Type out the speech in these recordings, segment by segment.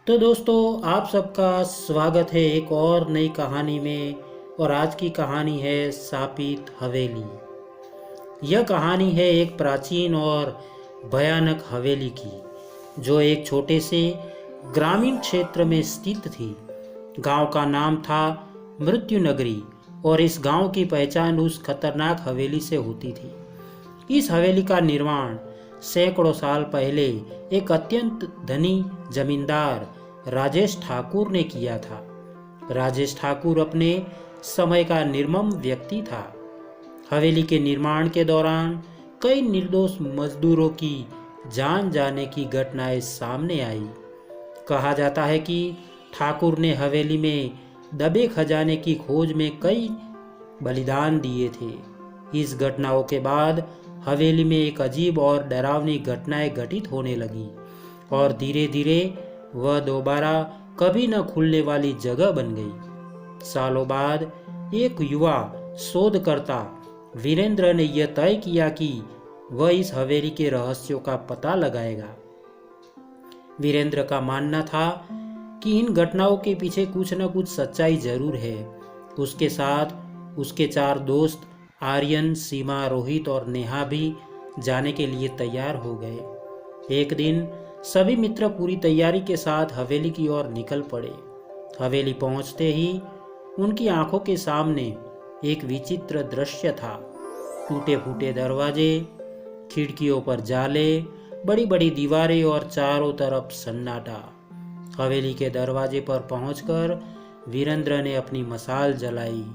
तो दोस्तों, आप सबका स्वागत है एक और नई कहानी में। और आज की कहानी है शापित हवेली। यह कहानी है एक प्राचीन और भयानक हवेली की, जो एक छोटे से ग्रामीण क्षेत्र में स्थित थी। गांव का नाम था मृत्यु नगरी, और इस गांव की पहचान उस खतरनाक हवेली से होती थी। इस हवेली का निर्माण सैकड़ों साल पहले एक अत्यंत धनी जमींदार राजेश ठाकुर ने किया था। राजेश ठाकुर अपने समय का निर्मम व्यक्ति था। हवेली के निर्माण के दौरान कई निर्दोष मजदूरों की जान जाने की घटनाएं सामने आई। कहा जाता है कि ठाकुर ने हवेली में दबे खजाने की खोज में कई बलिदान दिए थे। इस घटनाओं के बाद हवेली में एक अजीब और डरावनी घटनाएं घटित होने लगी, और धीरे धीरे वह दोबारा कभी न खुलने वाली जगह बन गई। सालों बाद एक युवा शोधकर्ता वीरेंद्र ने यह तय किया कि वह इस हवेली के रहस्यों का पता लगाएगा। वीरेंद्र का मानना था कि इन घटनाओं के पीछे कुछ न कुछ सच्चाई जरूर है। उसके साथ उसके 4 दोस्त आर्यन, सीमा, रोहित और नेहा भी जाने के लिए तैयार हो गए। एक दिन सभी मित्र पूरी तैयारी के साथ हवेली की ओर निकल पड़े। हवेली पहुंचते ही उनकी आंखों के सामने एक विचित्र दृश्य था। टूटे फूटे दरवाजे, खिड़कियों पर जाले, बड़ी बड़ी दीवारें और चारों तरफ सन्नाटा। हवेली के दरवाजे पर पहुंचकर वीरेंद्र ने अपनी मशाल जलाई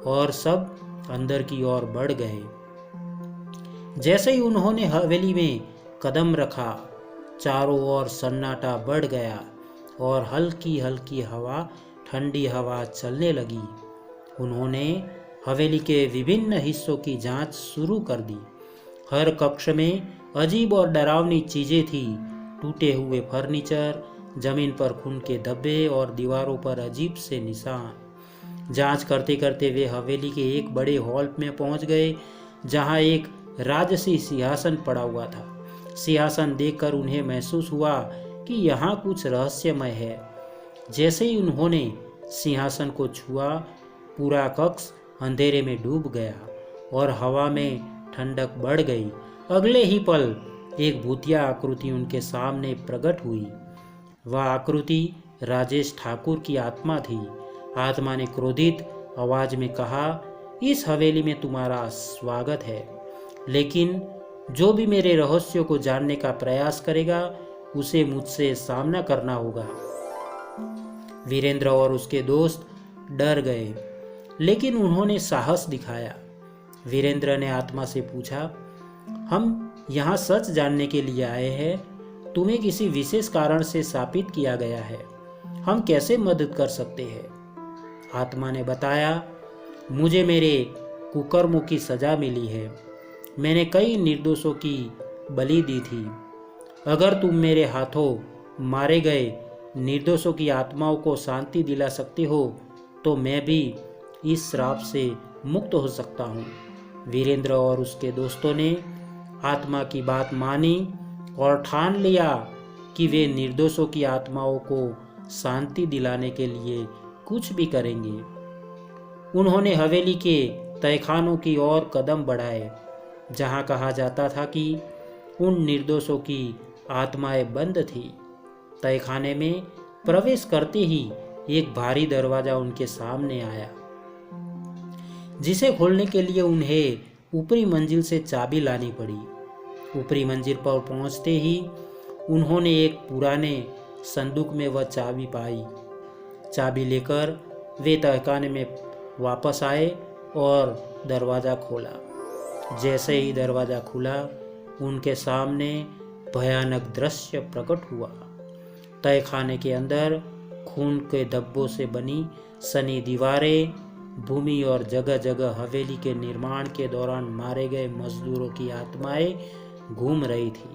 और सब अंदर की ओर बढ़ गए। जैसे ही उन्होंने हवेली में कदम रखा, चारों ओर सन्नाटा बढ़ गया और हल्की हल्की हवा, ठंडी हवा चलने लगी। उन्होंने हवेली के विभिन्न हिस्सों की जांच शुरू कर दी। हर कक्ष में अजीब और डरावनी चीजें थी। टूटे हुए फर्नीचर, जमीन पर खून के धब्बे और दीवारों पर अजीब से निशान। जांच करते करते वे हवेली के एक बड़े हॉल में पहुंच गए, जहां एक राजसी सिंहासन पड़ा हुआ था। सिंहासन देखकर उन्हें महसूस हुआ कि यहाँ कुछ रहस्यमय है। जैसे ही उन्होंने सिंहासन को छुआ, पूरा कक्ष अंधेरे में डूब गया और हवा में ठंडक बढ़ गई। अगले ही पल एक भूतिया आकृति उनके सामने प्रकट हुई। वह आकृति राजेश ठाकुर की आत्मा थी। आत्मा ने क्रोधित आवाज में कहा, इस हवेली में तुम्हारा स्वागत है, लेकिन जो भी मेरे रहस्यों को जानने का प्रयास करेगा उसे मुझसे सामना करना होगा। वीरेंद्र और उसके दोस्त डर गए, लेकिन उन्होंने साहस दिखाया। वीरेंद्र ने आत्मा से पूछा, हम यहाँ सच जानने के लिए आए हैं। तुम्हें किसी विशेष कारण से शापित किया गया है। हम कैसे मदद कर सकते हैं? आत्मा ने बताया, मुझे मेरे कुकर्मों की सजा मिली है। मैंने कई निर्दोषों की बलि दी थी। अगर तुम मेरे हाथों मारे गए निर्दोषों की आत्माओं को शांति दिला सकते हो, तो मैं भी इस श्राप से मुक्त हो सकता हूँ। वीरेंद्र और उसके दोस्तों ने आत्मा की बात मानी और ठान लिया कि वे निर्दोषों की आत्माओं को शांति दिलाने के लिए कुछ भी करेंगे। उन्होंने हवेली के तहखानों की ओर कदम बढ़ाए, जहां कहा जाता था कि उन निर्दोषों की आत्माएं बंद थी। तहखाने में प्रवेश करते ही एक भारी दरवाजा उनके सामने आया, जिसे खोलने के लिए उन्हें ऊपरी मंजिल से चाबी लानी पड़ी। ऊपरी मंजिल पर पहुंचते ही उन्होंने एक पुराने संदूक में वह चाबी पाई। चाबी लेकर वे तहखाने में वापस आए और दरवाज़ा खोला। जैसे ही दरवाज़ा खुला, उनके सामने भयानक दृश्य प्रकट हुआ। तहखाने के अंदर खून के धब्बों से बनी सनी दीवारें, भूमि और जगह जगह हवेली के निर्माण के दौरान मारे गए मजदूरों की आत्माएं घूम रही थी।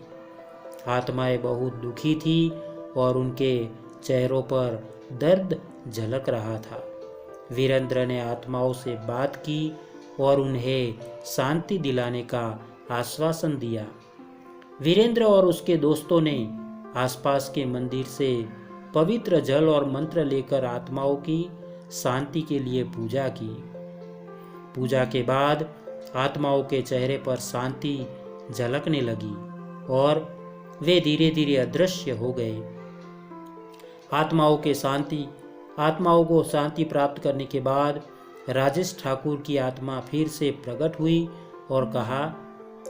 आत्माएं बहुत दुखी थी और उनके चेहरों पर दर्द झलक रहा था। वीरेंद्र ने आत्माओं से बात की और उन्हें शांति दिलाने का आश्वासन दिया। वीरेंद्र और उसके दोस्तों ने आसपास के मंदिर से पवित्र जल और मंत्र लेकर आत्माओं की शांति के लिए पूजा की। पूजा के बाद आत्माओं के चेहरे पर शांति झलकने लगी और वे धीरे धीरे अदृश्य हो गए। आत्माओं को शांति प्राप्त करने के बाद राजेश ठाकुर की आत्मा फिर से प्रकट हुई और कहा,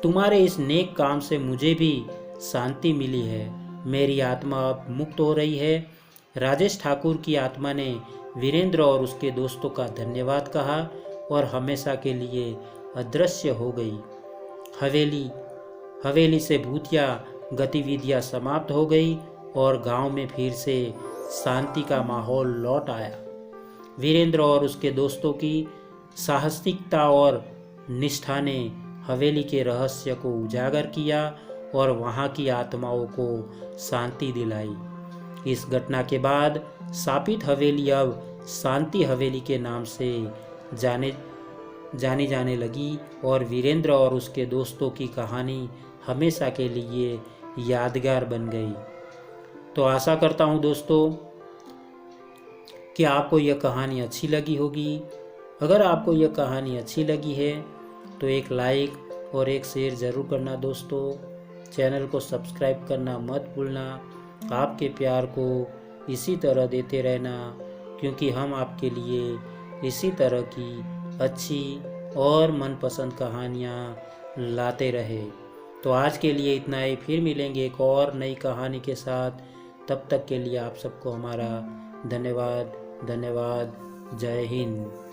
तुम्हारे इस नेक काम से मुझे भी शांति मिली है, मेरी आत्मा अब मुक्त हो रही है। राजेश ठाकुर की आत्मा ने वीरेंद्र और उसके दोस्तों का धन्यवाद कहा और हमेशा के लिए अदृश्य हो गई। हवेली से भूतिया गतिविधियां समाप्त हो गई और गांव में फिर से शांति का माहौल लौट आया। वीरेंद्र और उसके दोस्तों की साहसिकता और निष्ठा ने हवेली के रहस्य को उजागर किया और वहां की आत्माओं को शांति दिलाई। इस घटना के बाद शापित हवेली अब शांति हवेली के नाम से जानी जाने लगी और वीरेंद्र और उसके दोस्तों की कहानी हमेशा के लिए यादगार बन गई। तो आशा करता हूँ दोस्तों कि आपको यह कहानी अच्छी लगी होगी। अगर आपको यह कहानी अच्छी लगी है तो एक लाइक और एक शेयर ज़रूर करना दोस्तों। चैनल को सब्सक्राइब करना मत भूलना। आपके प्यार को इसी तरह देते रहना, क्योंकि हम आपके लिए इसी तरह की अच्छी और मनपसंद कहानियाँ लाते रहे। तो आज के लिए इतना ही, फिर मिलेंगे एक और नई कहानी के साथ। तब तक के लिए आप सबको हमारा धन्यवाद। जय हिंद।